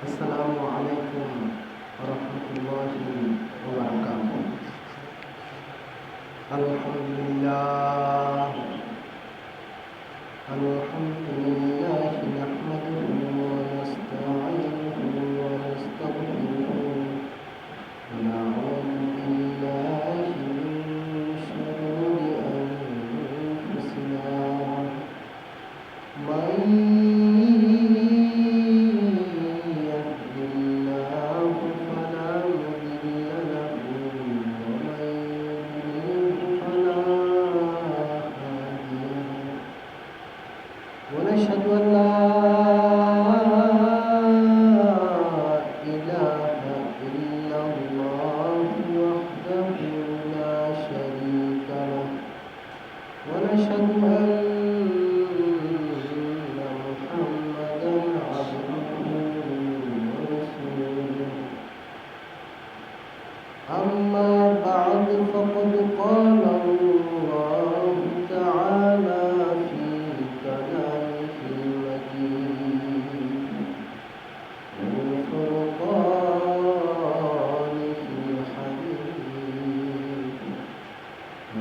আসসালামু আলাইকুম ওয়া রাহমাতুল্লাহি ওয়া বারাকাতুহু। আলহামদুলিল্লাহ নাহমাদুহু ওয়া নাস্তাঈনুহু ওয়া নাস্তাগফিরুহু ওয়া না'উযু বিল্লাহি মিন শুরুরি আনফুসিনা মান ونشهد أن لا إله إلا الله وحده لا شريك له ونشهد أن محمدا عبده ورسوله أما بعد فقد قال الله تعالى في كلامه المجيد وفرقانه الحميد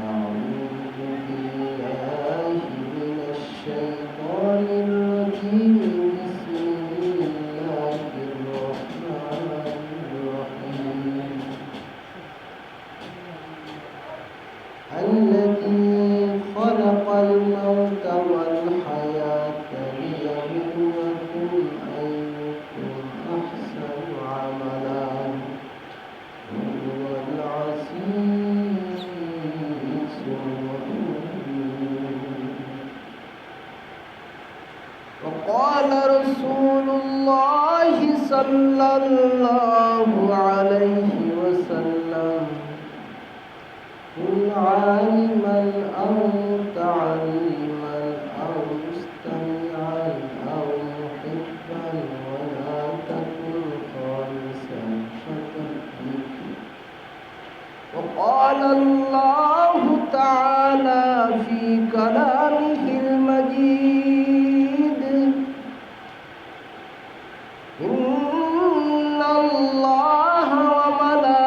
أعوذ بالله من الشيطان الرجيم بسم الله الرحمن الرحيم الذي خلق الموت والحياة ليبلوكم أيكم أحسن عملا وهو العزيز الغفور. وقال رسول الله صلى الله عليه وسلم كن عالما أو متعلما أو مستمعا أو محبا ولا تكن خالصا فتهلك. وقال الله تعالى في كلامه المجيد إن الله وملائكته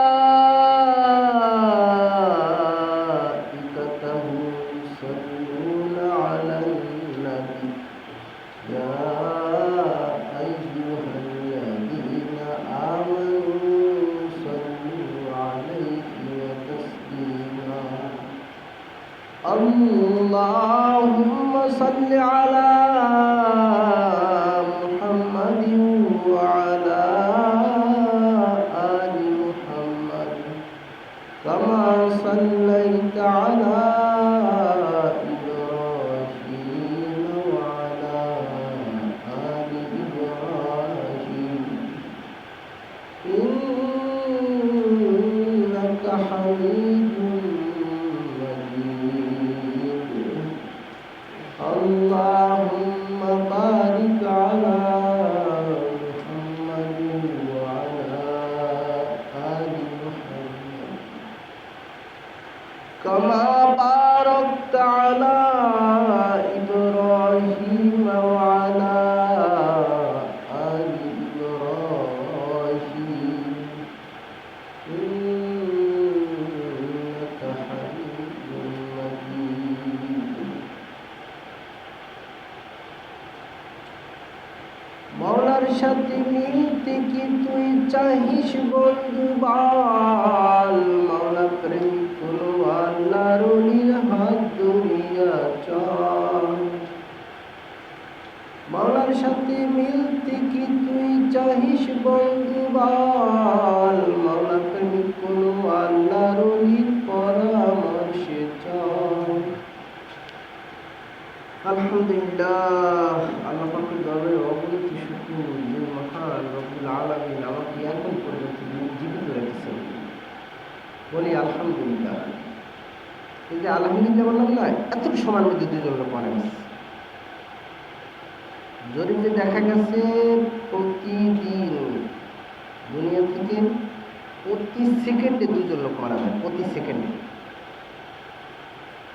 يصلون على النبي يا أيها الذين آمنوا صلوا عليه وتسليما. اللهم صل على محمد وعلى آل محمد كما صليت على إبراهيم وعلى آل إبراهيم إنك حميد مجيد. اللهم بارك على محمد وعلى آل محمد كما باركت على إبراهيم وعلى آل إبراهيم إنك حميد مجيد. মওলার সাথে মিলতে কি তুই চাহিস বন্ধু বল, মওলা প্রেমিক কোনো আল্লাহর ওলির হাত ধরিয়া চল। মওলার সাথে মিলতে কি তুই চাহিস বন্ধু বল, মওলা প্রেমিক কোনো আল্লাহর ওলির পরামর্শে চল। আলহামদুলিল্লাহ, আল্লাহ পাকের দরবারে অগণিত শুকর যে মহান রব্বুল আলামিন আমাকে এখন পর্যন্ত জীবিত রেখেছেন। বলি আলহামদুলিল্লাহ। এই যে আলহামদুলিল্লাহ বললাম না, এত সময়ের মধ্যে দুজন লোক মারা গেছে। জরিপে দেখা গেছে প্রতিদিন দুনিয়া থেকে প্রতি সেকেন্ডে দুজন লোক মারা যায়। প্রতি সেকেন্ডে,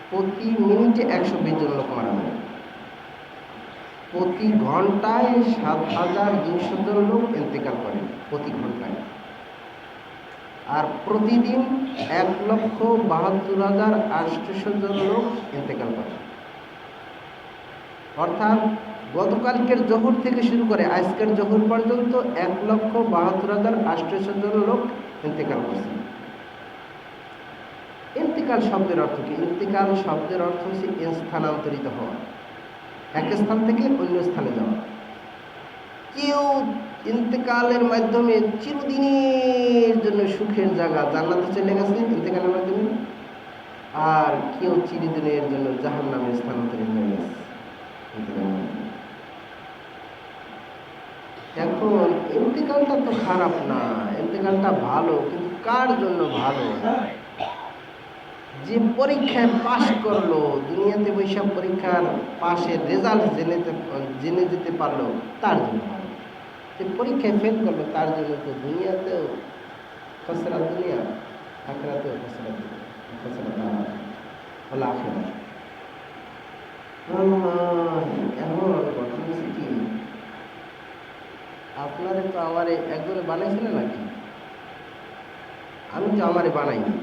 প্রতি মিনিটে 120 জন লোক মারা যায়। প্রতি ঘন্টায় 7,200 জন লোক ইন্তেকাল করে প্রতি ঘন্টায়, আর প্রতিদিন 1,72,800 জন লোক ইন্তেকাল করে। অর্থাৎ গতকালকের জোহর থেকে শুরু করে আজকের জোহর পর্যন্ত 1,72,800 জন লোক ইন্তেকাল করছে। ইন্তেকাল শব্দের অর্থ কি? ইন্তেকাল শব্দের অর্থ হচ্ছে স্থানান্তরিত হওয়া, এক স্থান থেকে অন্য স্থানে যাওয়া। কেউ ইন্তেকালের মাধ্যমে চিরদিনের জন্য সুখের জায়গা জান্নাতে চলে গেছে ইন্তেকালের মাধ্যমে, আর কেউ চিরদিনের জন্য জাহান্নামে স্থানান্তরিত হয়ে গেছে ইন্তেকালের মাধ্যমে। এখন ইন্তেকালটা তো খারাপ না, ইন্তেকালটা ভালো, কিন্তু কার জন্য ভালো? যে পরীক্ষায় পাশ করলো, দুনিয়াতে বৈশাখ পরীক্ষার পাশের রেজাল্ট জেনে যেতে পারলো, তার জন্য ভালো। যে পরীক্ষায় ফেল করলো তার জন্য তো দুনিয়াতেও খসরা দুনিয়া, আখিরাতেও খসরা দুনিয়া, খসরা হলো আখিরাত। এখন কথা হচ্ছে কি, আপনারে তো আমারে একজনে বানাইছিলেন নাকি? আমি তো আমারে বানাইনি।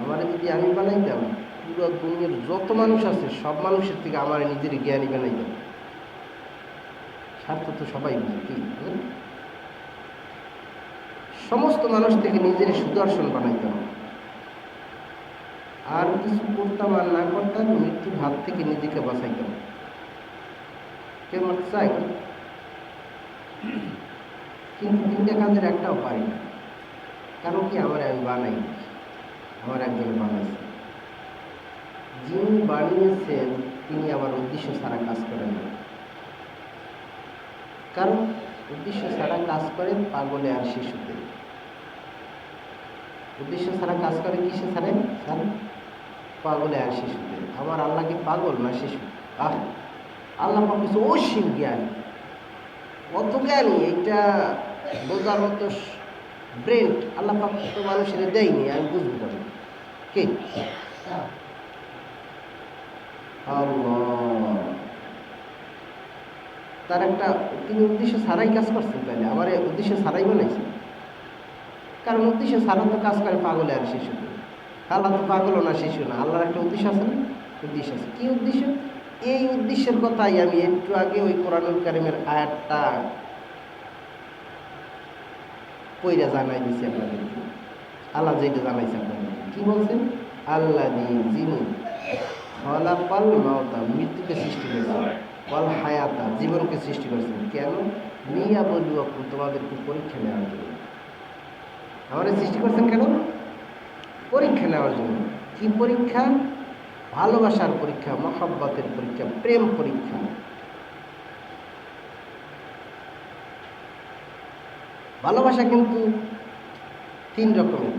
আমারে যদি আমি বানাইতাম, পুরো দুনিয়ার যত মানুষ আছে সব মানুষের থেকে আমার নিজের জ্ঞানী বানাইতাম। স্বার্থ তো সবাই বুঝে, কি সমস্ত মানুষ থেকে নিজের সুদর্শন বানাইতাম, আর কিছু করতাম আর না করতাম, মৃত্যুর হাত থেকে নিজেকে বাঁচাইতাম। কে মারতে চাই? কিন্তু তিনটা কাজের একটাও পারি না। কারণ কি, আমার আমি বানাই, আমার একজন বানাইছে। যিনি বানিয়েছেন তিনি আবার উদ্দেশ্য ছাড়া কাজ করেন না। কারণ উদ্দেশ্য ছাড়া কাজ করেন পাগলে আর শিশুতে। উদ্দেশ্য ছাড়া কাজ করে কিসে ছাড়েন? পাগলে আর শিশুতে। আমার আল্লাহ কি পাগল না শিশু? আল্লাহ কিছু অসীম জ্ঞানী, কত জ্ঞানী এইটা বোঝার মতো ব্রেন আল্লাহ পাক তো মানুষের দেয়নি, আমি বুঝতে পারি। কে? আল্লাহ। তার একটা তিনি উদ্দেশ্য ছাড়াই কাজ করছেন, তাহলে আমার উদ্দেশ্য ছাড়াই বানাইছে। কারণ উদ্দেশ্য ছাড়া তো কাজ করে পাগলে আর শিশু। আল্লাহ তো পাগলও না শিশু না, আল্লাহর একটা উদ্দেশ্য আছে না? উদ্দেশ্য আছে। কি উদ্দেশ্য? এই উদ্দেশ্যের কথাই আমি একটু আগে ওই কোরআনুল কারীমের আয়াতটা কইরা জানাই দিচ্ছি আপনাদেরকে। আল্লাহ যেটা জানাইছে আপনাদেরকে, কি বলছেন? আল্লাহ যিনি খলাকাল মাউতা, মৃত্যুকে সৃষ্টি করেছেন, ওয়াল হায়াতা, জীবনকে সৃষ্টি করেছেন। কেন? লিয়াবলুয়াকুম, তোমাদেরকে পরীক্ষা নেওয়ার জন্য। আমাদের সৃষ্টি করছেন কেন? পরীক্ষা নেওয়ার জন্য। কি পরীক্ষা? ভালোবাসার পরীক্ষা, মহব্বতের পরীক্ষা, প্রেম পরীক্ষা। ভালোবাসা কিন্তু 3 রকমের।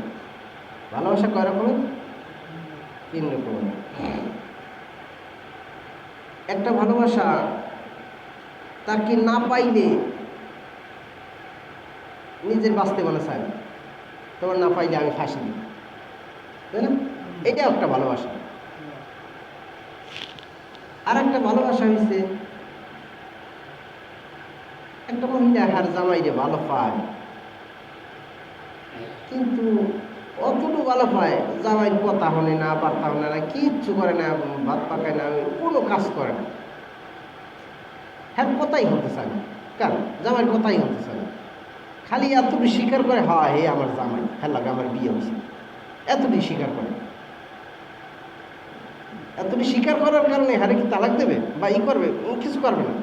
ভালোবাসা কয় রকমের? 3 রকমের। একটা ভালোবাসা তাকে না পাইলে নিজের বাঁচতে মনে চায় না, তোমার না পাইলে আমি ফাঁসি দিই, তাই না? এটা একটা ভালোবাসা। আর একটা ভালোবাসা হয়েছে একটা মহিলা হার জামাইরে ভালো পায়, কিন্তু অতটুকু ভালো পায়, জামাইয়ের কথা হনে না, বার্তা হনে না, কিচ্ছু করে না, ভাত পাকায় না, কোনো কাজ করে না। হ্যাঁ, কথাই হতে চায় না। কারণ জামাইয়ের কথাই হতে চায় না। খালি এতটুকু স্বীকার করে, হয় হে আমার জামাই, হ্যাঁ লাগে আমার বিয়ে হয়েছে, এতটুকু স্বীকার করে। এতটুকু স্বীকার করার কারণে হারে কি তালাক দেবে বা করবে? কিছু করবে না।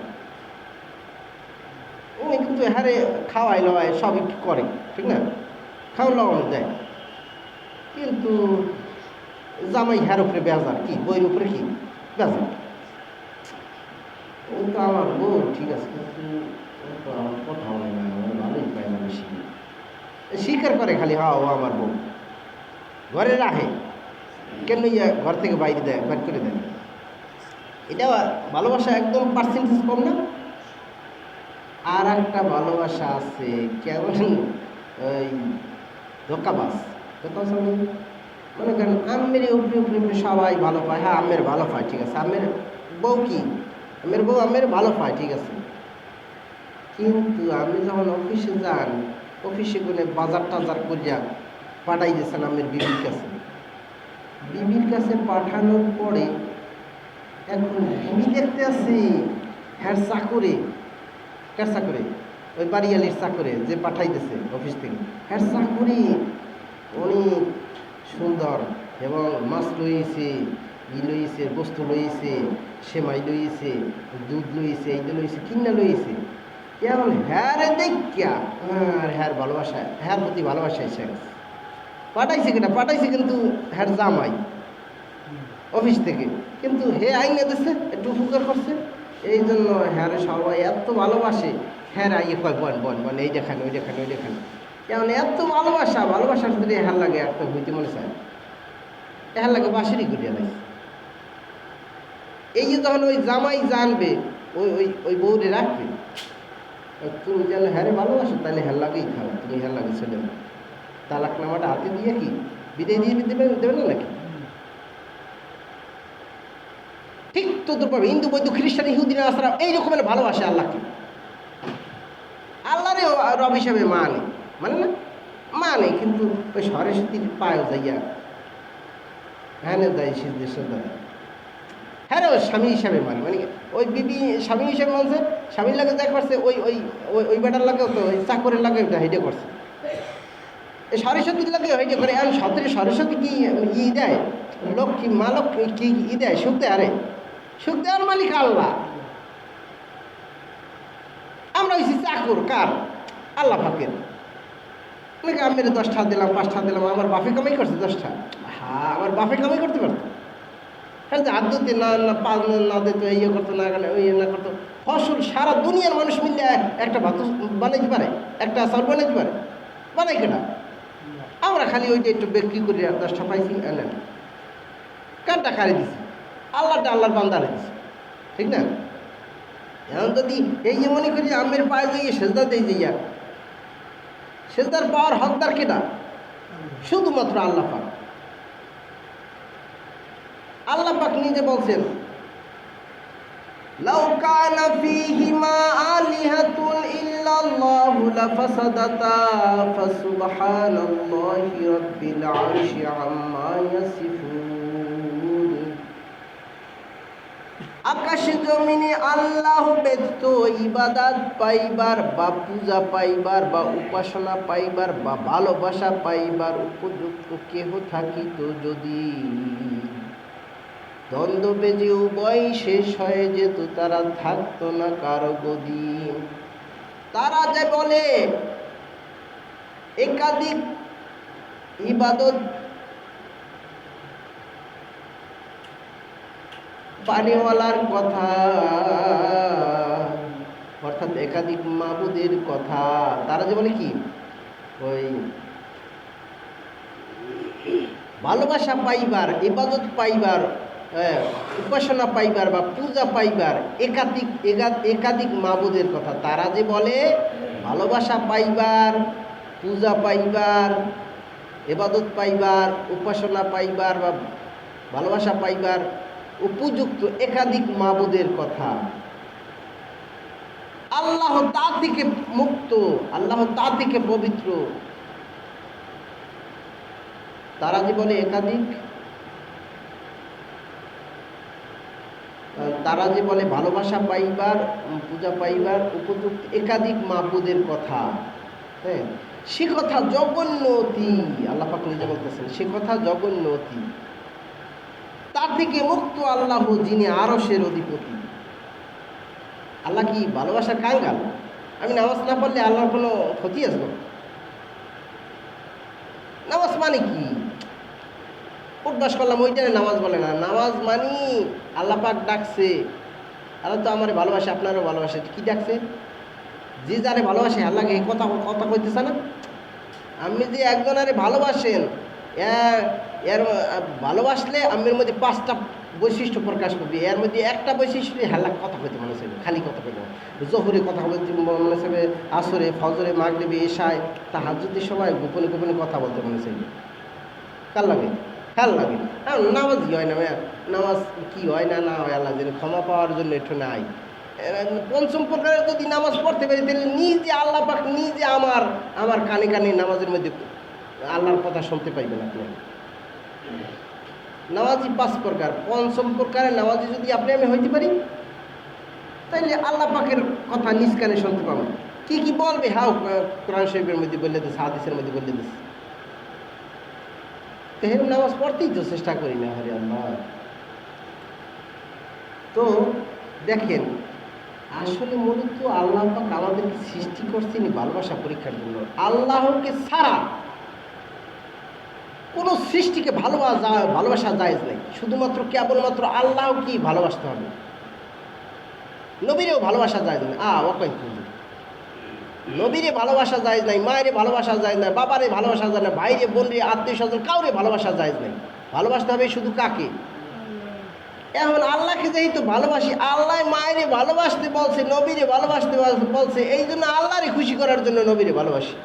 উনি কিন্তু হারে খাওয়াই লওয়াই সবই করে, ঠিক না? খাওয়া লওয়ানো যায়, কিন্তু জামাই হ্যার উপরে বেজার, কি বইয়ের উপরে কি বেজার। ও তো আমার বউ, ঠিক আছে, কিন্তু ও তো আমার কথা হয় না, আমার ভালোই পায় না বেশি। স্বীকার করে খালি, হ্যাঁ ও আমার বউ, ঘরে রাখে, কেন ঘর থেকে বাইরে দেয়, বাইর করে দেয়। এটা ভালোবাসা একদম পার্সেন্টেজ কম না? আর একটা ভালোবাসা আছে কেমন, ওই ধোকাবাস। মনে করেন আমের উপরে উপরে উপরে সবাই ভালো পায়, হ্যাঁ আমের ভালো পায়, ঠিক আছে, আমের বউ কি আমের বউ আমের ভালো পায়, ঠিক আছে, কিন্তু আপনি যখন অফিসে যান, অফিসে করে বাজার টাজার করিয়া পাঠাই দিয়েছেন আমের বিবির কাছে, বিবির কাছে পাঠানোর পরে এখন বিবি দেখতে আসি হ্যার চাকরে, কার চাকরে, ওই বাড়িয়ালির চাকরে যে পাঠাইতেছে অফিস থেকে, হ্যার চাকরি অনেক সুন্দর এবং মাছ লইছে, লইছে, বস্তু লইছে, সেমাই লইছে, দুধ লইছে, এই লইছে, কিনা লইছে, কেমন হ্যারে দেখিয়া আর হ্যার ভালোবাসা, হ্যার প্রতি ভালোবাসা এসে গেছে। পাঠাইছে কিনা, পাঠাইছে কিন্তু হ্যার জামাই অফিস থেকে, কিন্তু হে আইনে দিচ্ছে, একটু উপকার করছে, এই জন্য হ্যাঁ সবাই এত ভালোবাসে, হ্যাঁ আইয়ে কয় বন বন বন, এই দেখান ওই দেখান ওই দেখান, কেমন এত ভালোবাসা, ভালোবাসার যদি হ্যাঁ লাগে একটা হইতে মনে চায়, হ্যাঁ লাগে বাঁশিরি করিয়া লাগছে। এই যে যখন ওই জামাই জানবে, ওই ওই ওই বউরে রাখবে, তুমি যেন হ্যাঁ ভালোবাসো, তাহলে হ্যাঁ লাগেই খাও, তুমি হ্যাঁ লাগে ছেলে তালাক নামাটা হাতে দিয়ে কি বিদায় দিয়ে দেবে, দেবে না নাকি? ঠিক তোদের পাবে হিন্দু বৌদ্ধ খ্রিস্টান ইহুদিন আসরা এই রকমের ভালোবাসে আল্লাহকে, আল্লাহরে রব হিসাবে মানে, মানে না মানে, কিন্তু ওই সরস্বতীর পায়ও যাইয়া হ্যাঁ দেয় সিদ্ধের দেয়, হ্যাঁ রে স্বামী হিসাবে মানে, মানে ওই বিবি স্বামী হিসাবে মানছে, স্বামীর লাগে যা করছে ওই ওই ওই বেটার লাগেও তো ওই চাকরের লাগে ওটা হেঁটে করছে, এই সরস্বতীর লাগে হেঁটে করে। এখন সরস্বতী কি ই দেয়, লক্ষ্মী মা লক্ষ্মী কি ই দেয়, সুখ দেয়? আরে সুখ দেওয়ার মালিক আল্লাহ, আমরা হয়েছি চাকর কার? আল্লাহ পাকের। নাকি আমি 10টা দিলাম 5টা দিলাম, আমার বাপে কামাই করছে 10টা, হ্যাঁ আমার বাপে কামাই করতে পারতো, হ্যাঁ যে হাত ধরতে না না দিত, ইয়ে করতো না, ওই না করতো, ফসল সারা দুনিয়ার মানুষ মিললে একটা ভাত বানাইতে পারে, একটা চাল বানাইতে পারে, বানাই কেনা? আমরা খালি ওইটা একটু বিক্রি করি, 10টা পাইছি এলেন, কারটা খারি দিছি, আল্লাহটা আল্লাহর বান্দারে দিছি, ঠিক না? এখন যদি এই যে মনে করি আমের পায়ে যাইয়ে সেজদা দিয়ে যাইয়া, সেজদার পাওয়ার হকদার কেনা? শুধুমাত্র আল্লাহ পাক। আল্লাহ পাক নিজে বলছেন, লাউ কানা ফীহিমা আলিহাতুন ইল্লাল্লাহু লাফাসাদাতা ফাসুবহানাল্লাহি রাব্বিল আরশি আম্মা ইয়াসিফুন। আকাশে জমিনে আল্লাহ ব্যতীত ইবাদত পাইবার বা পূজা পাইবার বা উপাসনা পাইবার বা ভালোবাসা পাইবার উপযুক্ত কেহ থাকিত যদি, দ্বন্দ্ব বেজে উভয় শেষ হয়ে যেত, তারা থাকতো না কারো গদি। তারা যে বলে একাধিক ইবাদত পানিওয়ালার কথা, অর্থাৎ একাধিক মাবুদের কথা, তারা যে বলে কি ওই ভালোবাসা পাইবার, ইবাদত পাইবার, উপাসনা পাইবার বা পূজা পাইবার একাধিক মাবুদের কথা, তারা যে বলে ভালোবাসা পাইবার, পূজা পাইবার, ইবাদত পাইবার, উপাসনা পাইবার বা ভালোবাসা পাইবার উপযুক্ত একাধিক মাবুদের কথা, আল্লাহ তা থেকে মুক্ত, আল্লাহ তা থেকে পবিত্র, তারা যে বলে একাধিক, তারা যে বলে ভালোবাসা পাইবার, পূজা পাইবার উপযুক্ত একাধিক মাবুদের কথা, হ্যাঁ সে কথা জঘন্য অতি। আল্লাহ পাক নিজে বলতেছেন সে কথা জঘন্য অতি, তার থেকে মুক্ত আল্লাহ যিনি আরশের অধিপতি। আল্লাহ কি ভালোবাসার কাঙ্গাল? আমি নামাজ না পড়লে আল্লাহর কোনো ক্ষতি আসবো? নামাজ মানে কি? উঠবাস করলাম ওইটারে নামাজ বলে না। নামাজ মানি আল্লাহ পাক ডাকছে, আল্লাহ তো আমার ভালোবাসে, আপনারও ভালোবাসে, কি ডাকছে? যে যারে ভালোবাসে আল্লাহকে কথা কথা কইতেছে না? আপনি যে একজনারে ভালোবাসেন, এর ভালোবাসলে আমের মধ্যে 5টা বৈশিষ্ট্য প্রকাশ করবে, এর মধ্যে একটা বৈশিষ্ট্য হাল্লা কথা কইতে মনে চাইবে, খালি কথা কইতে, জোহরে কথা বলতে মনে চাইবে, আসরে, ফজরে, মাগরিবে, এশায়, তাহাজ্জুদের সময় গোপনে গোপনে কথা বলতে মনে চাইবে। কার লাগে? খেয়াল লাগে। নামাজই হয় না ভাইয়া, নামাজ কি হয় না না হয় আল্লাহ যেন, ক্ষমা পাওয়ার জন্য একটু নাই। পঞ্চম প্রকারের যদি নামাজ পড়তে পারি তাহলে নিজে আল্লাহ পাক নিজে আমার আমার কানে কানে নামাজের মধ্যে আল্লাহর কথা শুনতে পাইবেন আপনি। নামাজি 5 প্রকার, পঞ্চম প্রকারের নামাজি যদি আপনি আমি হইতে পারি তাইলে আল্লাহ পাকের কথা নিজ কানে শুনতে পাবেন। কি কি বলবে? হাও কোরআন শরীফের মধ্যে বললে দিস, হাদিসের মধ্যে বললে দিস। এরকম নামাজ পড়তেই তো চেষ্টা করি না। হরে আল্লাহ। তো দেখেন, আসলে মূলত আল্লাহ পাক আমাদেরকে সৃষ্টি করছেন ভালোবাসা পরীক্ষার জন্য। আল্লাহকে ছাড়া কোনো সৃষ্টিকে ভালোবাসা জায়েজ নেই। শুধুমাত্র কেবলমাত্র আল্লাহকেই ভালোবাসতে হবে। নবীরেও ভালোবাসা যায় না। নবীরে ভালোবাসা যায় নাই, মায়েরে ভালোবাসা যায় না, বাবারে ভালোবাসা যায় না, ভাইরে বোনরে আত্মীয় স্বজন কাউরে ভালোবাসা যায় নাই। ভালোবাসতে হবে শুধু কাকে? এখন আল্লাহকে যেহেতু ভালোবাসি, আল্লাহ মায়েরে ভালোবাসতে বলছে, নবীরে ভালোবাসতে বলছে, এই জন্য আল্লাহরে খুশি করার জন্য নবীরে ভালোবাসি,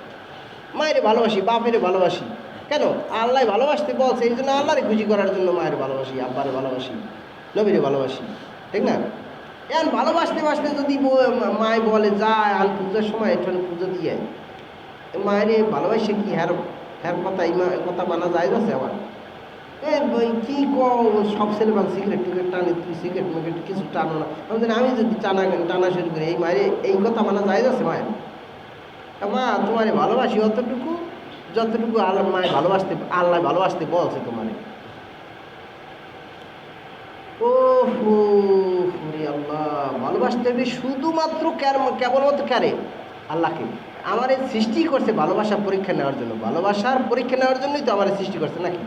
মায়েরে ভালোবাসি, বাপেরে ভালোবাসি। কেন? আল্লাহ ভালোবাসতে বলছে, এই জন্য আল্লাহরে খুশি করার জন্য মায়ের ভালোবাসি, আব্বারে ভালোবাসি, নবীরে ভালোবাসি। ঠিক না? এখন ভালোবাসতে বাসতে যদি মায় বলে যায় আর পূজার সময় একটু পুজো দিয়ে মায়ের ভালোবাসে কি হ্যার হ্যার কথা কথা মানা যায় আছে আমার? কি সব ছেলে মানে সিগারেট টিগারেট টানে, তুই সিগারেট মিগারেট কিছু টানো না। আমি যদি টানা শুরু করি, এই মায়ের এই কথা মানা যায় আছে মায়ের? মা তোমারে ভালোবাসি অতটুকু যতটুকু আল্লাহ মায়ের আল্লাহ ভালোবাসতে বলছে তোমারে। ও আল্লাহ, ভালোবাসতে হবে শুধুমাত্র কেবলমাত্র কারে? আল্লাহকে। আমার এই সৃষ্টি করছে ভালোবাসা পরীক্ষা নেওয়ার জন্য। ভালোবাসার পরীক্ষা নেওয়ার জন্যই তো আমার সৃষ্টি করছে নাকি?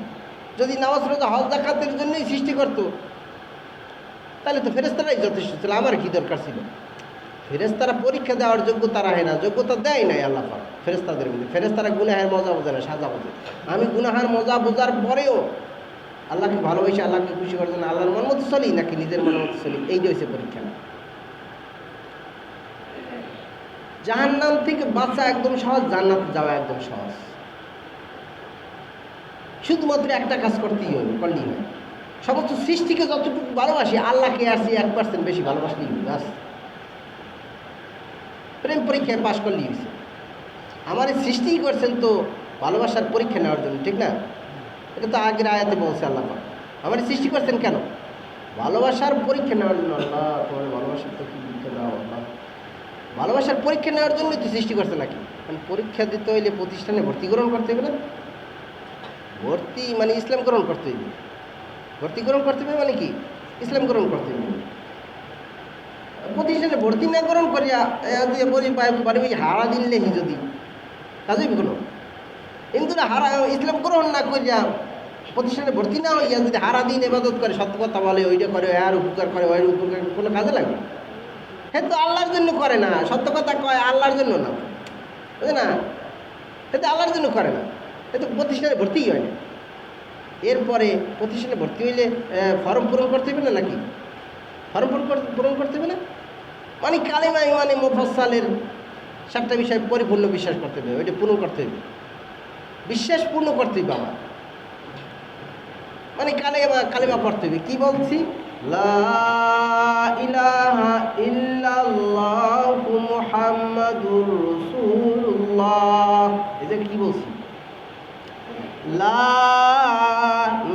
যদি নামাজ রোজা হজ যাকাতের জন্যই সৃষ্টি করতো তাহলে তো ফেরেশতারাই যথেষ্ট ছিল, আমার কি দরকার ছিল? ফেরেশতারা পরীক্ষা দেওয়ার যোগ্যতা রাখে না, যোগ্যতা দেয় নাই আল্লাহ পাক ফেরেশতাদের মধ্যে। ফেরেশতারা গুনাহের মজা বোঝে না, সাজা বোঝে। আমি গুনাহের মজা বোঝার পরেও আল্লাহকে ভালোবাসি, আল্লাহকে খুশি করার জন্য আল্লাহর মন মতো চলি নাকি নিজের মন মতো চলি, এই যে হয়েছে পরীক্ষা। জাহান্নাম থেকে বাঁচা একদম সহজ, জান্নাতে যাওয়া একদম সহজ। শুধুমাত্র একটা কাজ করতেই হবে, করলেই হয়। সমস্ত সৃষ্টিকে যতটুকু ভালোবাসি, আল্লাহকে আসি 1% বেশি ভালোবাসলেই হবে। ব্যাস, প্রেম পরীক্ষায় পাশ করলেই হয়েছে। আমার এই সৃষ্টিই করছেন তো ভালোবাসার পরীক্ষা নেওয়ার জন্য, ঠিক না? এটা তো আগের আয়াতে বলছে আল্লাহ পাক। আমার সৃষ্টি করছেন কেন? ভালোবাসার পরীক্ষা নেওয়ার জন্য। আল্লাহ তোমার ভালোবাসার তো কি পরীক্ষা দাও আল্লাহ। ভালোবাসার পরীক্ষা নেওয়ার জন্যই তো সৃষ্টি করছে নাকি? মানে পরীক্ষা দিতে হইলে প্রতিষ্ঠানে ভর্তি গ্রহণ করতে হবে না? ভর্তি মানে ইসলাম গ্রহণ করতে হইবে। ভর্তি গ্রহণ করতে হবে মানে কি? ইসলাম গ্রহণ করতে হবে। প্রতিষ্ঠানে ভর্তি না গ্রহণ করিয়া বলি পারবি হারা দিন লেহি যদি কাজই কোনো কিন্তু ইসলাম গ্রহণ না করিয়া প্রতিষ্ঠানে ভর্তি না হইয়া যদি হারা দিন ইবাদত করে, সত্য কথা বলে, ওইটা করে, আর উপকার করে, ওই উপকার কোনো কাজে লাগবে? হ্যাঁ, তো আল্লাহর জন্য করে না, সত্য কথা কয় আল্লাহর জন্য না, বুঝে না? সে তো আল্লাহর জন্য করে না, সে তো প্রতিষ্ঠানে ভর্তিই হয় না। এরপরে প্রতিষ্ঠানে ভর্তি হইলে ফর্ম পূরণ করতে হবে না নাকি? ফর্ম পূরণ করতে হবে না? মানে কালিমা ইমানে মুফাসসালের 7টা বিষয় পরিপূর্ণ বিশ্বাস করতে হবে, ওইটা পূরণ করতে হবে, বিশ্বাস পূর্ণ করতে হবে আমার। মানে কালিমা পড়তে হবে। কি বলছি? লা ইলাহা ইল্লাল্লাহু মুহাম্মাদুর রাসূলুল্লাহ। এই যে কি বলছি? লা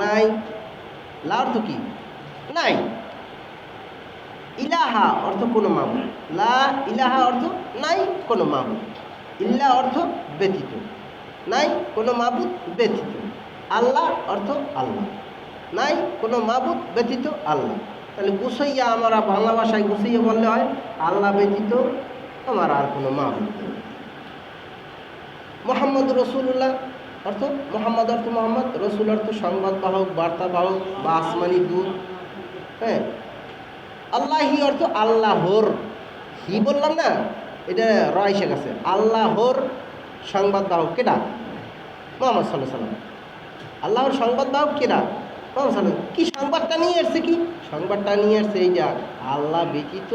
নাই, লা অর্থ কি? নাই। ইলাহা অর্থ কোনো মাবুদ, লা ইলাহা অর্থ নাই কোনো মাবুদ, ইল্লা অর্থ ব্যতীত, নাই কোনো মাবুদ ব্যতীত, আল্লাহ অর্থ আল্লাহ, নাই কোনো মাবুদ ব্যতীত আল্লাহ। তাহলে গুছাইয়া আমরা বাংলা ভাষায় গুছাইয়া বললে হয় আল্লাহ ব্যতীত আমার আর কোনো মাবুদ নেই। মোহাম্মদ রসুল্লাহ অর্থ, মোহাম্মদ অর্থ মোহাম্মদ, রসুল অর্থ সংবাদ বাহক, বার্তা বাহক বা আসমানি দূত। হ্যাঁ, আল্লাহি অর্থ আল্লাহর, হি বললাম না, এটা র এসে গেছে। আল্লাহর সংবাদ বাহক কেডা? মোহাম্মদ সাল্লাল্লাহু আলাইহি সাল্লাম। আল্লাহর সংবাদ বাহক কেডা? মোহাম্মদ সাল্লাল্লাহু আলাইহি সাল্লাম। কি সংবাদটা নিয়ে আসছে? কি সংবাদটা নিয়ে আসছে? এইটা আল্লাহ ব্যতীত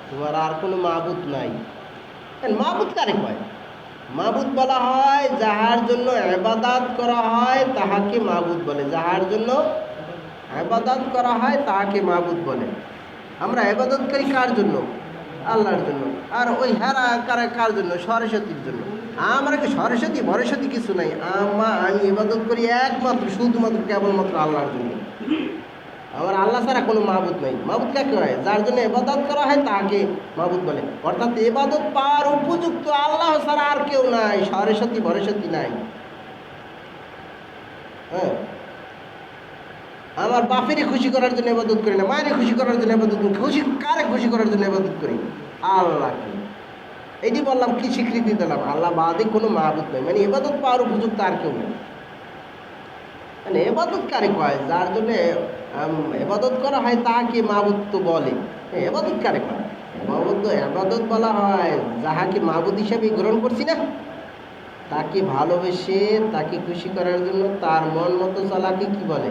তোমার আর কোনো মাবুদ নাই। মাবুদ কারে কয়? মাবুদ বলা হয় যাহার জন্য ইবাদত করা হয় তাহাকে মাবুদ বলে। যাহার জন্য ইবাদত করা হয় তাহাকে মাবুদ বলে। আমরা ইবাদত করি কার জন্য? আল্লাহর জন্য। আর ওই হেরা কার জন্য? সরস্বতীর জন্য। আমরা কি সরস্বতী ভরস্বতী কিছু নাই, আমি ইবাদত করি একমাত্র শুধুমাত্র কেবলমাত্র আল্লাহর জন্য। আমার আল্লাহ ছাড়া কোনো মাবুদ নাই। মাবুদ কাকে হয়? যার জন্য ইবাদত করা হয় তাকে মাবুদ বলে। অর্থাৎ ইবাদত পাওয়ার উপযুক্ত আল্লাহ ছাড়া আর কেউ নাই, সরস্বতী ভরস্বতী নাই। হ্যাঁ, আমার বাপেরই খুশি করার জন্য ইবাদত করি না, মায়েরই খুশি করার জন্য ইবাদত করি। কারে খুশি করার জন্য ইবাদত করি? আল্লাহকে। এটি বললাম, কি স্বীকৃতি দিলাম? আল্লাহ বাদে কোনো মাবুদ নাই, মানে ইবাদত পাওয়ার উপযুক্ত আর কেউ নেই। মানে এবাদত কারে কয়? যার জন্য এবাদত করা হয় তাহাকে মাবুদ তো বলে। এবাদত কারে কয়? এবাদত বলা হয় যাহাকে মাবুদ হিসাবে গ্রহণ করছি না, তাকে ভালোবেসে তাকে খুশি করার জন্য তার মন মতো চলাকে কি বলে?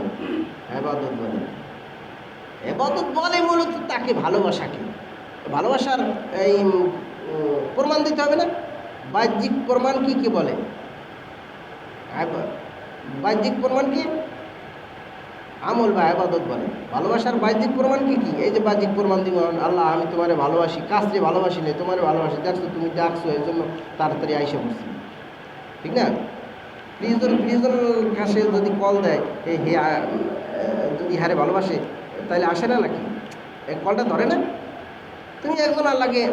এবাদত বলে। এবাদত বলে মূলত তাকে ভালোবাসাকে। ভালোবাসার এই প্রমাণ দিতে হবে না? বাহ্যিক প্রমাণ কি বলে? বাহ্যিক প্রমাণ কি? আমল বা ইবাদত বলে। ভালোবাসার বাহ্যিক প্রমাণ কি? এই যে বাহ্যিক প্রমাণ দিব, আল্লাহ আমি তোমারে ভালোবাসি, কাজে ভালোবাসি নেই, তোমারে ভালোবাসি, দেখছো তুমি ডাকছো এই জন্য তাড়াতাড়ি আইসা পড়ছি, ঠিক না? প্রিয়জন কাছে যদি কল দেয়, যদি হারে ভালোবাসে তাহলে আসে না নাকি? এই কলটা ধরে না? তুমি একজন আল্লাহকে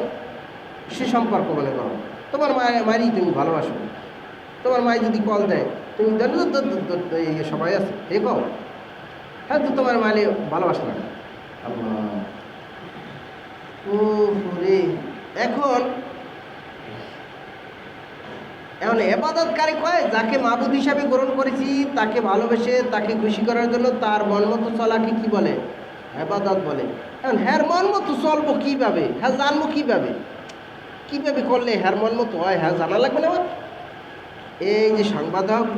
সুসম্পর্ক মনে করো, তোমার মায়েরই তুমি ভালোবাসো। তোমার মায় যদি কল দেয়, তুমি সবাই আছে হে কও, হ্যাঁ তো তোমার মালে ভালোবাসে না। আল্লাহ রে। এখন এবাদতকারী কয় যাকে মাবুদ হিসাবে গ্রহণ করেছি, তাকে ভালোবেসে তাকে খুশি করার জন্য তার মন মতো চলাকে কি বলে? ইবাদত বলে। এখন হ্যার মন মতো চলবো কীভাবে? হ্যাঁ জানবো কীভাবে? কীভাবে করলে হ্যার মন মতো হয়? হ্যাঁ জানা লাগবে না আমার? এই যে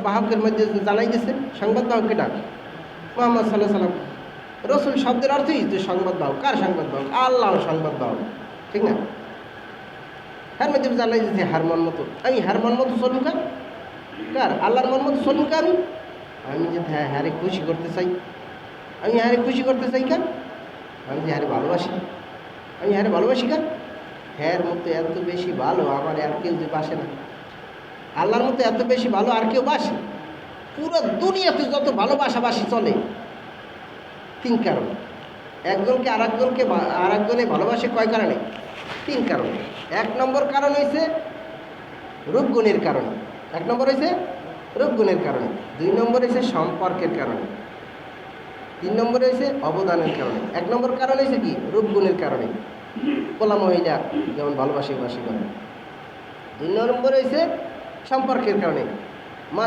বাহকের মধ্যে জানাই দিয়েছে, সংবাদ বাহক কেটা? মুহাম্মদ সাল্লাল্লাহু আলাইহি সাল্লাম। রসুল শব্দের অর্থই যে সংবাদ বাহক। কার সংবাদ বাহক? আল্লাহর সংবাদ বাহক, ঠিক না? হ্যার মধ্যে জানাই দিয়েছে হার মন মতো। আমি হার মন মতো চলুন কার? আল্লাহর মন মতো চলুন আমি যে হ্যারে খুশি করতে চাই, আমি হ্যারে খুশি করতে চাই কার? আমি যে হ্যারে ভালোবাসি, আমি হ্যারে ভালোবাসি কার? হ্যার মতো এত বেশি ভালো আমার আর কেউ যে বাসে না। আল্লাহর মতো এত বেশি ভালো আর কেউ বাসে? পুরো দুনিয়াতে যত ভালোবাসাবাসি চলে, তিন কারণে। একজনকে আরেকজনে ভালোবাসে কয় কারণে? তিন কারণে। এক নম্বর কারণ হয়েছে রূপগুণের কারণে। এক নম্বর হয়েছে রূপগুণের কারণে। দুই নম্বর হয়েছে সম্পর্কের কারণে। তিন নম্বর হয়েছে অবদানের কারণে। এক নম্বর কারণ হয়েছে কি? রূপগুণের কারণে। পোলা মহিলা যেমন ভালোবাসি করে। দুই নম্বর হয়েছে সম্পর্কের কারণে। মা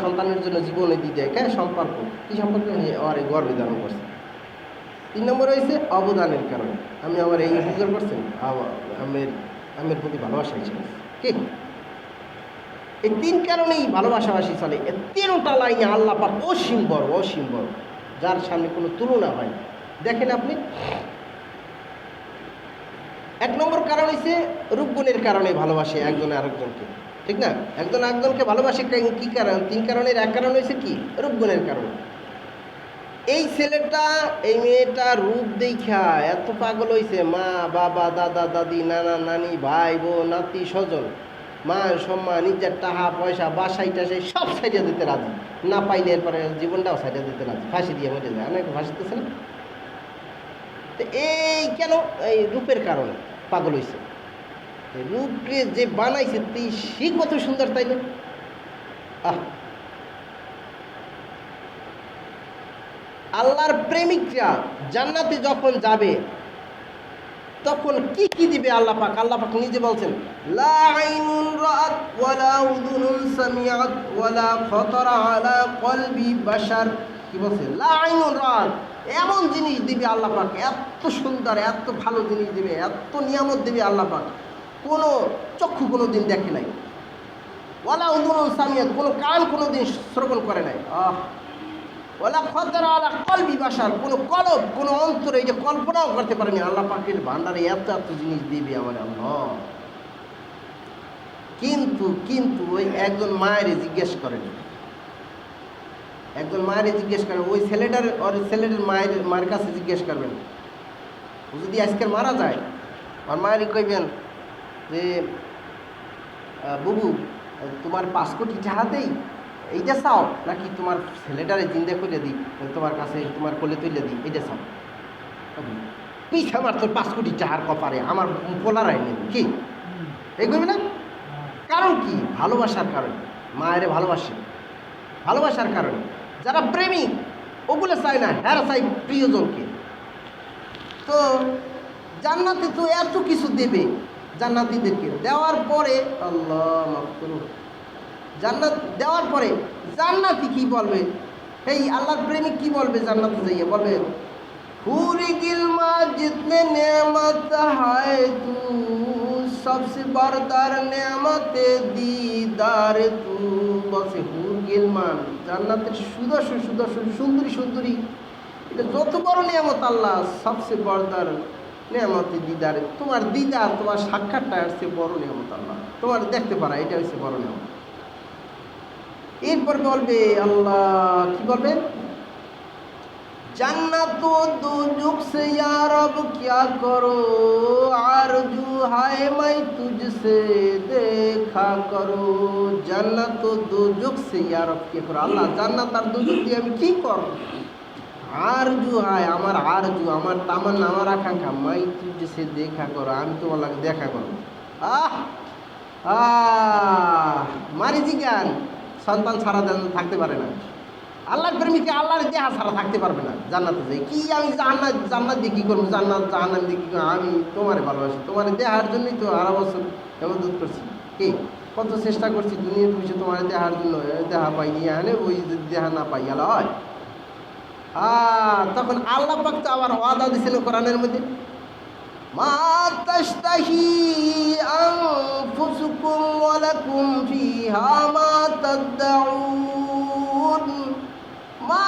সন্তানের জন্য জীবনে দিয়ে দেয়। কেন? সম্পর্ক। কী সম্পর্ক? আমার এই গর্বে ধারণ করছে। তিন নম্বর হয়েছে অবদানের কারণে। আমি আমার এই উপকার করছেন, আমের প্রতি ভালোবাসা হয়েছে কি? এই তিন কারণেই ভালোবাসাবাসি চলে। এই তিনটা লাইনে আল্লাহ পাক অসীম বড়, যার সামনে কোনো তুলনা হয়। দেখেন আপনি, এক নম্বর কারণ হচ্ছে রূপগুণের কারণে ভালোবাসে একজনে আরেকজনকে, ঠিক না? একজন আরেকজনকে ভালোবাসে কী কারণ? তিন কারণের এক কারণ হয়েছে কি? রূপগুণের কারণে। এই ছেলেটা এই মেয়েটা রূপ দেখা এত পাগল হয়েছে, মা বাবা দাদা দাদি নানা নানি ভাই বোন নাতি স্বজন মান সম্মান নিজের টাকা পয়সা বাসাই টাসাই সব সাইডে দিতে রাজি, না পাইলে এরপরে জীবনটাও সাইডে দিতে রাজি, ফাঁসি দিয়ে মরে যায়। অনেক ফাঁসিতেছে না? তো এই কেন? এই রূপের কারণে পাগল হয়েছে। রূপকে যে বানাইছে সে কত সুন্দর, তাই না? আল্লাহর প্রেমিকরা জান্নাতে যখন যাবে তখন কি দিবে আল্লাহ পাক? আল্লাহ পাক নিজে বলছেন, লা আইনুন রাআত ওয়ালা উযুনুন সামিআত ওয়ালা খাতারা আলা কলবি বাশার। কি বলছে? লা আইনুন রাআত। এমন জিনিস দিবে আল্লাহ পাক, এত সুন্দর এত ভালো জিনিস দিবে, এত নিয়ামত দিবে আল্লাহ পাক, কোনো চক্ষু কোনো দিন দেখে নাই। ওয়ালা উযুনুন সামিআত, কোনো কান কোনো দিন শ্রবণ করে নাই। ওলা খতরা আলা কলবি বাশার, কোনো কলব কোনো অন্তরে এই যে কল্পনাও করতে পারেনি আল্লাহ পাকের ভান্ডারে এত জিনিস দিবে আমার আল্লাহ। কিন্তু কিন্তু ওই একজন মায়ের জিজ্ঞেস করেন, একজন মায়ের জিজ্ঞেস করেন, ওই ছেলেটার মায়ের কাছে জিজ্ঞেস করবেন, ও যদি আজকে মারা যায় আর মায়েরই কইবেন যে বুবু তোমার 5 কোটি টাকা দেই, এইটা চাও নাকি তোমার ছেলেটারে জিন্দা করে দিই, তোমার কাছে তোমার কোলে তুলে দিই, এইটা চাও? পিছা আমার তোর 5 কোটি টাকার কপারে আমার পোলারাই নেব কি? এই করবি না? কারণ কি? ভালোবাসার কারণে, মায়ের ভালোবাসার কারণে। যারা প্রেমিক ওগুলো চায় না, হ্যাঁ চাই প্রিয়জনকে। তো জান্নাতে তো এত কিছু দেবে জান্নাতীদেরকে, দেওয়ার পরে আল্লাহ মাফ করুন, জান্নাত দেওয়ার পরে জান্নাতি কি বলবে? এই আল্লাহর প্রেমিক কি বলবে জান্নাতে যাইয়ে? বলবে হুরি গিলমা জিতনে নেমত হায় তু सबसे बरदार नेमते दीदार तू। বলছে হুর গিলমান, জান্নাতের সুদর্শন সুদর্শন সুন্দরী সুন্দরী, এটা যত বড় নিয়ামত আল্লাহ, সবচেয়ে বরদার নিয়ামতে দিদার, তোমার দিদার, তোমার সাক্ষাৎটা হচ্ছে বড় নিয়ামত আল্লাহ, তোমার দেখতে পারা এটা হচ্ছে বড় নিয়ামত। এরপর বলবে আল্লাহ কি বলবে? जन्नत दोजख से या रब क्या करो, आरजू हाय मैं तुझसे देखा करो। जन्नत दोजख से या रब क्या करो, আল্লাহ জান্নাত আর দোজখ দিয়ে আমি কি করব? আরজু হায়, আমার আরজু, আমার তামান্না, আমার আকাঙ্ক্ষা, মাই তুঝসে দেখা করো, আমি তোমার লাগে দেখা করব। আহ আহ মারি জিগান, সন্তান ছাড়া থাকতে পারে না। আল্লাহর প্রেমিকে আল্লাহর দেহা ছাড়া থাকতে পারবে না। জান্নাতে যাই কি আমি জান্নাত দিয়ে কী করবো? জান্নাত জাহান্নাম দিয়ে কী করবো? আমি তোমারে ভালোবাসি, তোমার দেহার জন্যই তো 12 বছর ইবাদত করছি। কি কত চেষ্টা করছি দুনিয়ার বিষয়ে তোমার দেহার জন্য, দেহা পাইনি, এখানে ওই যদি দেহা না পাই গেল হয়। তখন আল্লাহ পাক তো আবার ওয়াদা দিয়েছিল কোরআনের মধ্যে, মা তাশতাহি আনফুসুকুম ওয়া লাকুম ফিহা মা তাদউন। মা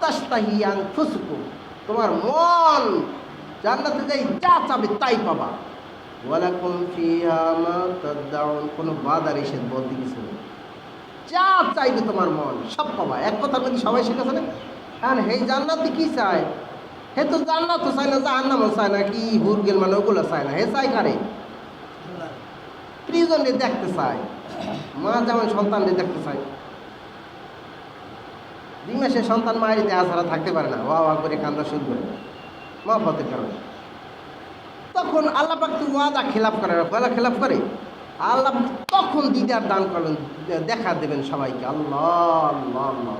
তাশতাহি আনফুসুকুম, তোমার মন জান্নাতে যাই যা চাবে তাই পাবা। ওয়া লাকুম ফিহা মা তাদউন, কোনো বাধা নিষেধ বলতে কিছু নেই, যা চাইবে তোমার মন সব পাবা। এক কথার মধ্যে সবাই শিখেছে না? কারণ এই জান্নাতে কি চায়? হে তো জান্নাতও চায় না, জাহান্নামও চায় না, কি হুর গেল মানে ওগুলো চায় না। হে চায় কারে? প্রিয়জনকে দেখতে চায়, মা যেমন সন্তানকে দেখতে চায়। 2 মাসের সন্তান মায়ের দেহা ছাড়া থাকতে পারে না, ওয়া ওয়া করে কান্দা শুরু করে মহব্বতের কারণে। তখন আল্লাহ পাক তো ওয়াদা খেলাফ করে, ওয়াদা খেলাফ করে আল্লাহ তখন দিদার দান করেন, দেখা দেবেন সবাইকে। আল্লাহ আল্লাহ আল্লাহ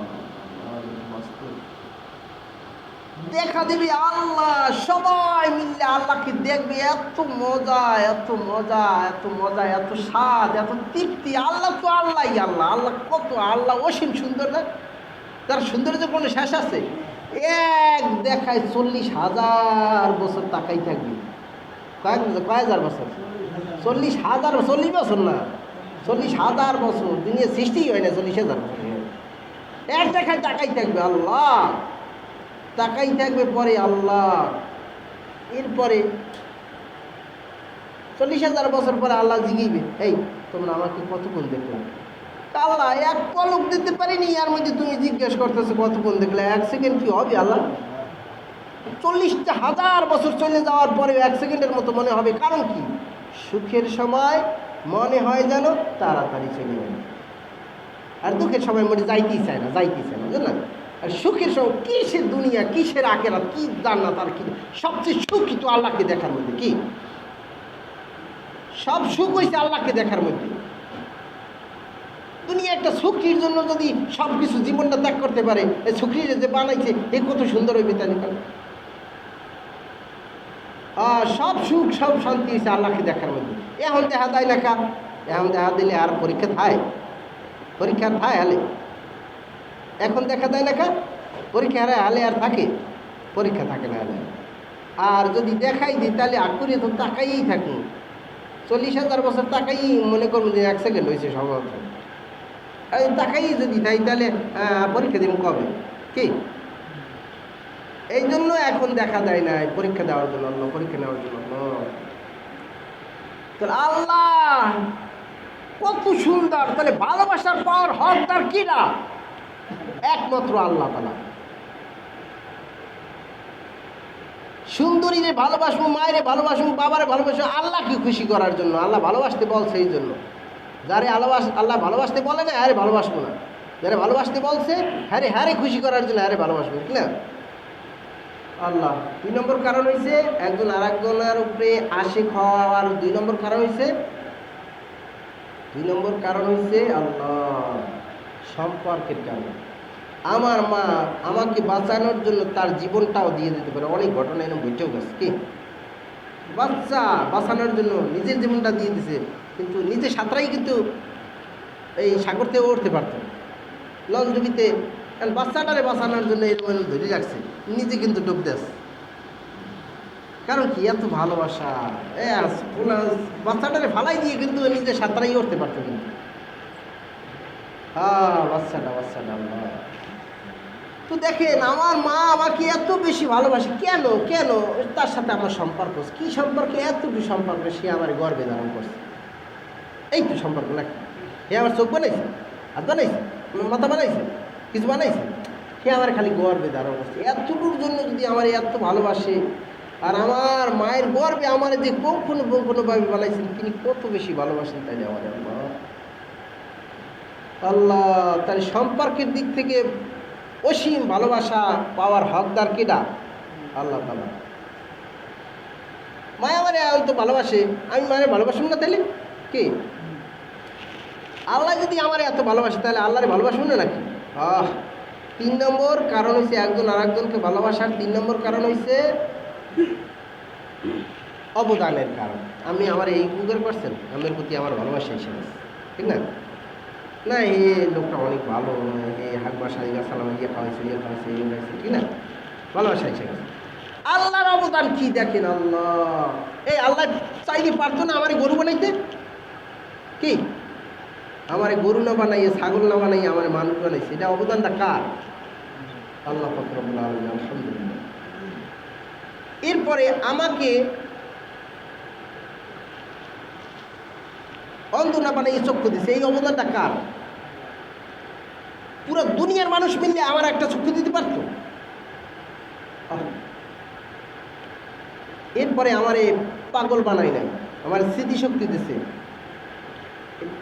দেখা দেবে আল্লাহ, সবাই মিললে আল্লাহকে দেখবে। এত মজা এত মজা এত মজা, এত স্বাদ, এত তৃপ্তি। আল্লাহ তো আল্লাহই আল্লাহ, আল্লাহ কত আল্লাহ অসীম সুন্দর না? তার সৌন্দর্যের কোনো শেষ আছে? এক দেখায় 40,000 বছর তাকাই থাকবে। কয় হাজার বছর? 40,000, 40 বছর না, 40,000 বছর। দুনিয়া সৃষ্টিই হয় না 40,000 বছর। এক দেখায় তাকাই থাকবে আল্লাহ, তাকাই থাকবে। পরে আল্লাহ এরপরে 40,000 বছর পরে আল্লাহ জিগিবে, এই তোমরা আমাকে কতক্ষণ দেখলে? আল্লাহ এক পলক দিতে পারিনি, এর মধ্যে তুমি জিজ্ঞেস করতেছো কতক্ষণ দেখলে? 1 সেকেন্ড কি হবে আল্লাহ? 40,000 বছর চলে যাওয়ার পরে 1 সেকেন্ডের মতো মনে হবে। কারণ কি? সুখের সময় মনে হয় যেন তাড়াতাড়ি চলে যাবে, আর দুঃখের সময় মনে যাইতেই চায় না, বুঝলেন? আর সুখের সময় কিসের দুনিয়া, কিসের আখেরাত, কি জান্নাত, আর কি সবচেয়ে সুখী তো আল্লাহকে দেখার মধ্যে। কি সব সুখ হয়েছে আল্লাহকে দেখার মধ্যে। দুনিয়া একটা সুখীর জন্য যদি সব কিছু জীবনটা ত্যাগ করতে পারে, এই সুখীর যে বানাইছে এ কত সুন্দর হইবে তাই না? সব সুখ সব শান্তি হয়েছে আল্লাহকে দেখার মধ্যে। এখন দেখা দেয় না কা? এখন দেখা দিলে আর পরীক্ষা থায়? পরীক্ষা থায় হালে? এখন দেখা দেয় না কা? পরীক্ষা হালে আর থাকে? পরীক্ষা থাকে না হালে। আর যদি দেখাই দিই তাহলে আকুরে তো তাকাইই থাকুন। 40,000 বছর তাকাই মনে করুন যে 1 সেকেন্ড হয়েছে সম্ভবত। তাকাই যদি তাই তাহলে পরীক্ষা দিব কবে? কি এই জন্য এখন দেখা দেয় না, পরীক্ষা দেওয়ার জন্য, পরীক্ষা নেওয়ার জন্য। তো আল্লাহ কত সুন্দর। তাহলে ভালোবাসার পাওয়ার হকদার কিনা? একমাত্র আল্লাহ তাআলা। সুন্দরীরে ভালোবাসবো, মায়েরে ভালোবাসবো, বাবারে ভালোবাসবো আল্লাহকে খুশি করার জন্য। আল্লাহ ভালোবাসতে বলছে এই জন্য। যারে আল্লাহ ভালোবাসতে বলে না, হ্যাঁ ভালোবাসবো না। যারা ভালোবাসতে বলছে, হ্যাঁ রে খুশি করার জন্য হ্যাঁ ভালোবাসবো, ঠিক না? আল্লাহ। 2 নম্বর কারণ হয়েছে একজন আর একজনের উপরে আশিক হওয়ার। 2 নম্বর কারণ হয়েছে আল্লাহ সম্পর্কের কারণে। আমার মা আমাকে বাঁচানোর জন্য তার জীবনটাও দিয়ে দিতে পারে। অনেক ঘটনা এরকম ঘটেও গেছে। কি বাচ্চা বাঁচানোর জন্য নিজের জীবনটা দিয়ে দিছে, কিন্তু নিজে সাঁতরাই কিন্তু এই সাগর থেকে উঠতে পারত লঞ্চ ডুবিতে। কারণ বাচ্চাটারে বাঁচানোর জন্য এরকম ধরে রাখছে, নিজে কিন্তু ডুবতে আছে। কারণ কি? এত ভালোবাসা। বাচ্চাটারে ফালাই দিয়ে কিন্তু নিজে সাঁতরাই উঠতে পারতো। কিন্তু বাচ্চাটা আল্লাহ। তো দেখেন, আমার মা আমাকে এত বেশি ভালোবাসে কেন? তার সাথে আমার সম্পর্ক কি? সম্পর্কে এতটুকু সম্পর্ক, সে আমার গর্বে ধারণ করছে। এই তো সম্পর্ক নাকি? সে আমার চোখ বানাইছে, হাত বানাইছে, মাথা বানাইছে, কিছু বানাইছে, সে আমার খালি গর্বে ধারণ করছে। এতটুকুর জন্য যদি আমার এত ভালোবাসে, আর আমার মায়ের গর্বে আমার যে কখনোভাবে বানাইছেন, তিনি কত বেশি ভালোবাসেন। তাই আমার আল্লাহ তার সম্পর্কের দিক থেকে অসীম ভালোবাসা পাওয়ার হকদার কেডা? আল্লাহ তাআলা। মায়া আমারে তো ভালোবাসে, আমি মায়ের ভালোবাসুন না? তাহলে কি আল্লাহ যদি আমার এত ভালোবাসে, তাহলে আল্লাহরে ভালোবাসুন না নাকি? 3 নম্বর কারণ হয়েছে একজন আর একজনকে ভালোবাসার। 3 নম্বর কারণ হয়েছে অবদানের কারণ। আমি আমার এই উপকার করছেন, আমার প্রতি আমার ভালোবাসা হিসেবে, ঠিক না? না এই লোকটা অনেক ভালো, হাক বাসা সালাম খাওয়াইছে ঠিক না? ভালোবাসা হিসেবে। আল্লাহর অবদান কি দেখেন। আল্লাহ আল্লাহ চাইলে পারতো না আমার গরু বানাইতে? কি আমার গরু না বানাইয়ে, ছাগল না বানাইয়ে আমার মানুষ বানাইছে। এটা অবদানটা কার? আল্লাহ পাক রব্বুল আলামিন। আলহামদুলিল্লাহ। এরপরে আমাকে অন্ধ না বানাইয়ে চক্ষু দিছে, এই অবদানটা কার? পুরো দুনিয়ার মানুষ মিললে আমার একটা চক্ষু দিতে পারতো? এরপরে আমারে পাগল বানাই নাই, আমার স্মৃতিশক্তি দিছে।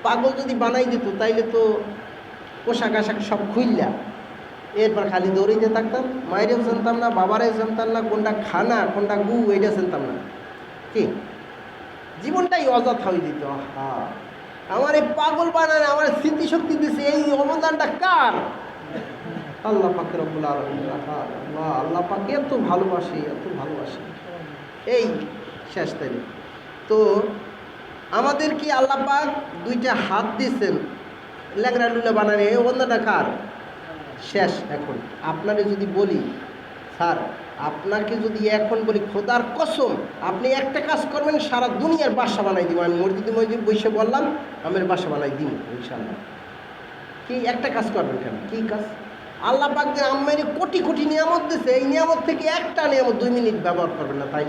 পাগল যদি বানাই দিত তাইলে তো পোশাক আশাক সব খুললা এরপর খালি দৌড়িতে থাকতাম। মায়েরও জানতাম না, বাবারেও জানতাম না, কোনটা খানা কোনটা গু এইটা জানতাম না। কি জীবনটাই অযথা হয়ে দিত। আমার এই পাগল বানায় আমার স্মৃতিশক্তি দিছে, এই অবদানটা কার? আল্লাহ পাক রব্বুল আলামিন। আল্লাহ পাক এত ভালোবাসে। এই শেষ তারিখ তো আমাদের কি আল্লাহ পাক 2টা হাত দিয়েছেন ল্যাংড়া লুলা বানানো, এই অবদানটা কার? শেষ। এখন আপনারে যদি বলি, স্যার আপনাকে যদি এখন বলি খোদার কসম আপনি একটা কাজ করবেন, সারা দুনিয়ার বাসা বানাই দিব। আমি মসজিদে বসে বললাম আমার বাসা বানাই দিব ইনশাআল্লাহ। কি একটা কাজ করবেন? কেন? কি কাজ? আল্লাহ পাক যে আমার কোটি নিয়ামত দিয়েছে, এই নিয়ামত থেকে একটা নিয়ামত 2 মিনিট ব্যবহার করবেন না, তাই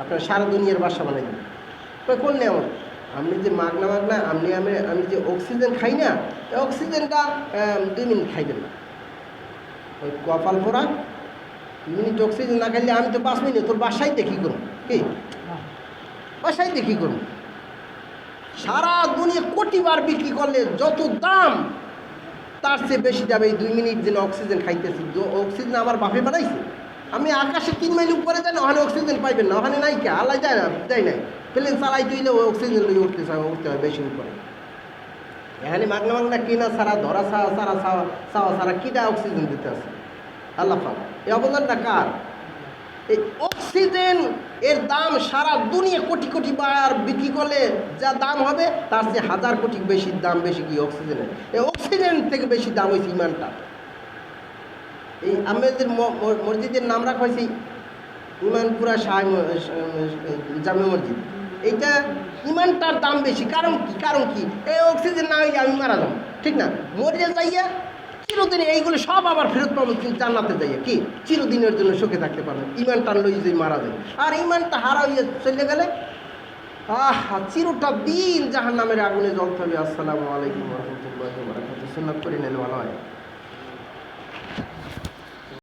আপনার সারা দুনিয়ার বাসা বানাই দেবেন। কোন নিয়ামত? আপনি যে মাগনা আমি যে অক্সিজেন খাই না, এই অক্সিজেনটা 2 মিনিট খাইবেন না। ওই কপাল পোড়া 2 মিনিট অক্সিজেন না খাইলে আমি তো 5 মিনিট তোর বাসায় দেখি করুন। কি বাসায় দেখি করুন? সারা দুনিয়া কোটিবার বিক্রি করলে যত দাম, তার চেয়ে বেশি যাবে এই 2 মিনিট যেন অক্সিজেন খাইতেছি। অক্সিজেন আমার বাপে বানাইছে। আমি আকাশে 3 মাইল উপরে যাই না, ওখানে অক্সিজেন পাইবেন না, ওখানে নাই কে? আল্লাহ যায় না, দেয় নাই। প্লেন চালাই তুইলে ওই অক্সিজেন লই উঠতে হয় বেশি উপরে। এখানে মাগনা কিনা সারা ধরা সারা কিনা অক্সিজেন দিতে আছে আল্লাহ পাক। এই অবদানটা কার? এই অক্সিজেন এর দাম সারা দুনিয়া কোটি বার বিক্রি করলে যা দাম হবে, তার চেয়ে 1000 কোটি বেশি দাম বেশি কি অক্সিজেনের? এই অক্সিজেন থেকে বেশি দাম হয়েছে ইমানটা। এই আমাদের মসজিদের নাম রাখা হয়েছে ইমানপুরা শাহ জামে মসজিদ। এইটা ইমানটার দাম বেশি। কারণ কি? এই অক্সিজেন না হইলে আমি মারা যাবো, ঠিক না? মরে যাইয়া চিরদিন এইগুলো সব আবার ফেরত পাবো জান্নাতে যাইয়া। কি চিরদিনের জন্য সুখে থাকতে পারবো। ইমানটা লই যে মারা যায়, আর ইমানটা হারা হইয়া চলে গেলে চিরটা দিন জাহান্নামের আগুনে জ্বলতে হবে। আসসালামু আলাইকুম ওয়া রাহমাতুল্লাহি ওয়া বারাকাতুহু। সুন্নাত করে নিলে ভালো হয়।